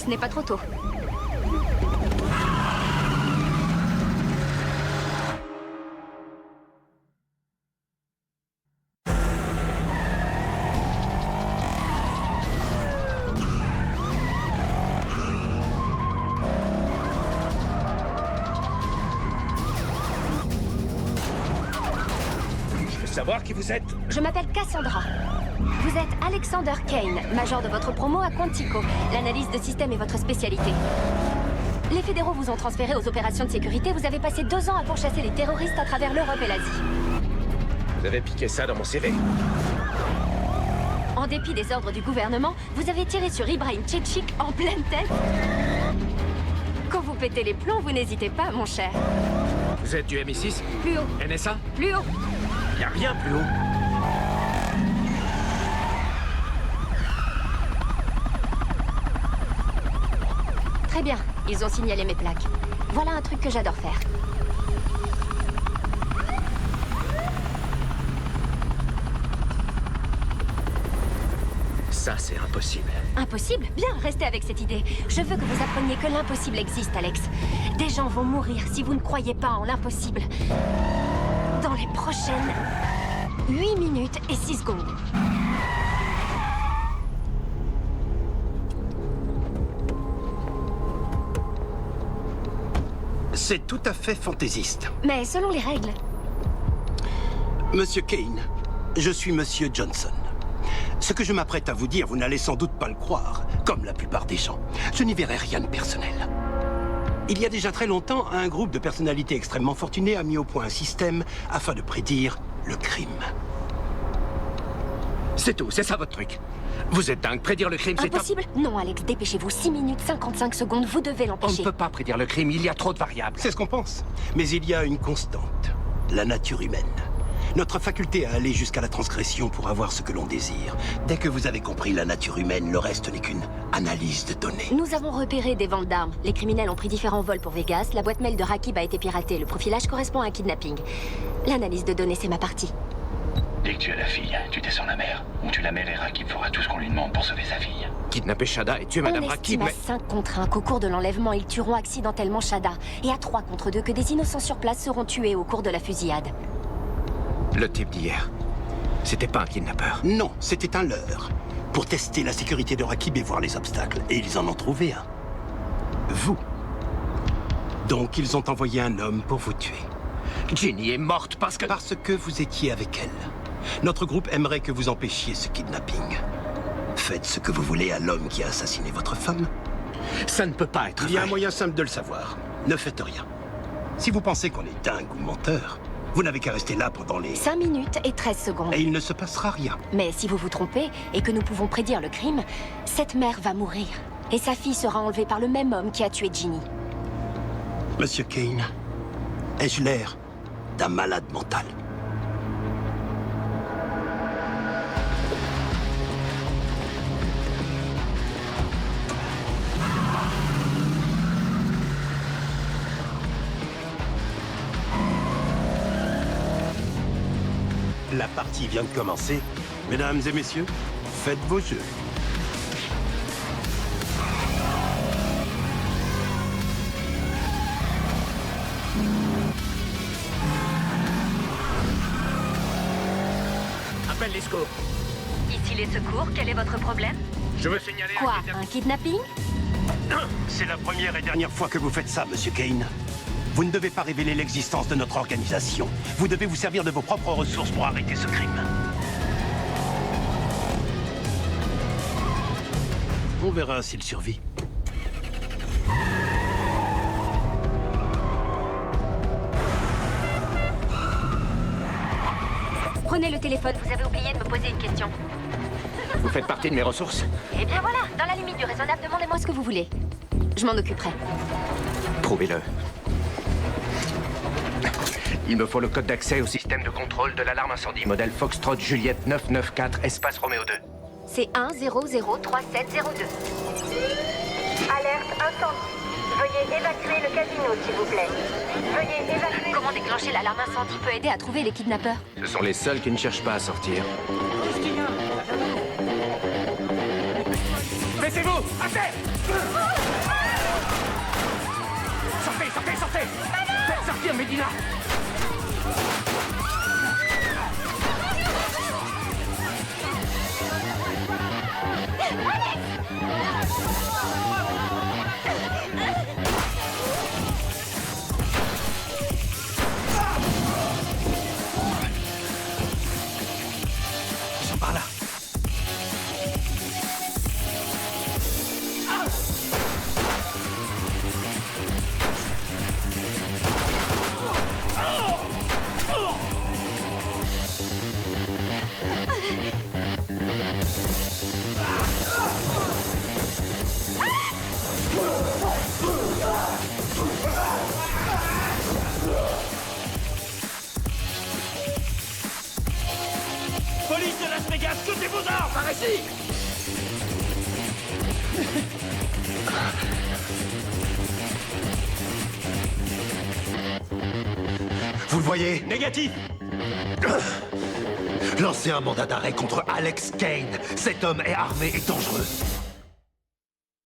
n'est pas trop tôt. Savoir qui vous êtes? Je m'appelle Cassandra. Vous êtes Alexander Kane, major de votre promo à Quantico. L'analyse de système est votre spécialité. Les fédéraux vous ont transféré aux opérations de sécurité. Vous avez passé 2 ans à pourchasser les terroristes à travers l'Europe et l'Asie. Vous avez piqué ça dans mon CV. En dépit des ordres du gouvernement, vous avez tiré sur Ibrahim Tchétchik en pleine tête. Quand vous pétez les plombs, vous n'hésitez pas, mon cher. Vous êtes du MI6? Plus haut. NSA? Plus haut. Y a rien plus haut. Très bien, ils ont signalé mes plaques. Voilà un truc que j'adore faire. Ça, c'est impossible. Impossible? Bien, restez avec cette idée. Je veux que vous appreniez que l'impossible existe, Alex. Des gens vont mourir si vous ne croyez pas en l'impossible. Dans les prochaines 8 minutes et 6 secondes. C'est tout à fait fantaisiste. Mais selon les règles. Monsieur Kane, je suis Monsieur Johnson. Ce que je m'apprête à vous dire, vous n'allez sans doute pas le croire, comme la plupart des gens. Je n'y verrai rien de personnel. Il y a déjà très longtemps, un groupe de personnalités extrêmement fortunées a mis au point un système afin de prédire le crime. C'est tout, c'est ça votre truc. Vous êtes dingue, prédire le crime, c'est Impossible? Non, Alex, dépêchez-vous. 6 minutes 55 secondes, vous devez On ne l'empêcher. peut pas prédire le crime, il y a trop de variables. C'est ce qu'on pense. Mais il y a une constante, la nature humaine. Notre faculté à aller jusqu'à la transgression pour avoir ce que l'on désire. Dès que vous avez compris la nature humaine, le reste n'est qu'une analyse de données. Nous avons repéré des ventes d'armes. Les criminels ont pris différents vols pour Vegas. La boîte mail de Rakib a été piratée. Le profilage correspond à un kidnapping. L'analyse de données, c'est ma partie. Dès que tu as la fille, tu descends la mer. Ou tu la mêles et Rakib fera tout ce qu'on lui demande pour sauver sa fille. Kidnapper Shada et tuer Madame On Rakib, estime à 5 contre 1 qu'au cours de l'enlèvement, ils tueront accidentellement Shada. Et à 3 contre 2 que des innocents sur place seront tués au cours de la fusillade. Le type d'hier, c'était pas un kidnappeur. Non, c'était un leurre. Pour tester la sécurité de Rakib et voir les obstacles. Et ils en ont trouvé un. Vous. Donc ils ont envoyé un homme pour vous tuer. Ginny est morte parce que... Parce que vous étiez avec elle. Notre groupe aimerait que vous empêchiez ce kidnapping. Faites ce que vous voulez à l'homme qui a assassiné votre femme. Ça ne peut pas être Il y a un vrai. moyen simple de le savoir. Ne faites rien. Si vous pensez qu'on est dingue ou menteur, vous n'avez qu'à rester là pendant les... 5 minutes et 13 secondes. Et il ne se passera rien. Mais si vous vous trompez et que nous pouvons prédire le crime, cette mère va mourir. Et sa fille sera enlevée par le même homme qui a tué Ginny. Monsieur Kane, ai-je l'air d'un malade mental? La partie vient de commencer. Mesdames et messieurs, faites vos jeux. Appelle les secours. Ici les secours, quel est votre problème? Je veux signaler Quoi, un kidnapping? C'est la première et dernière fois que vous faites ça, Monsieur Kane. Vous ne devez pas révéler l'existence de notre organisation. Vous devez vous servir de vos propres ressources pour arrêter ce crime. On verra s'il survit. Prenez le téléphone, vous avez oublié de me poser une question. Vous faites partie de mes ressources. Eh bien voilà, dans la limite du raisonnable, demandez-moi ce que vous voulez. Je m'en occuperai. Prouvez-le. Il me faut le code d'accès au système de contrôle de l'alarme incendie, modèle Foxtrot Juliette 994, espace Roméo 2. C'est 1003702. Alerte incendie. Veuillez évacuer le casino, s'il vous plaît. Veuillez évacuer... Comment déclencher l'alarme incendie peut aider à trouver les kidnappeurs? Ce sont les seuls qui ne cherchent pas à sortir. Baissez-vous! Assez! Avancez! Faites sortir Medina! Ils sont par là. Police de Las Vegas, shootez vos armes! Par ici! Vous le voyez? Négatif! Lancez un mandat d'arrêt contre Alex Kane. Cet homme est armé et dangereux.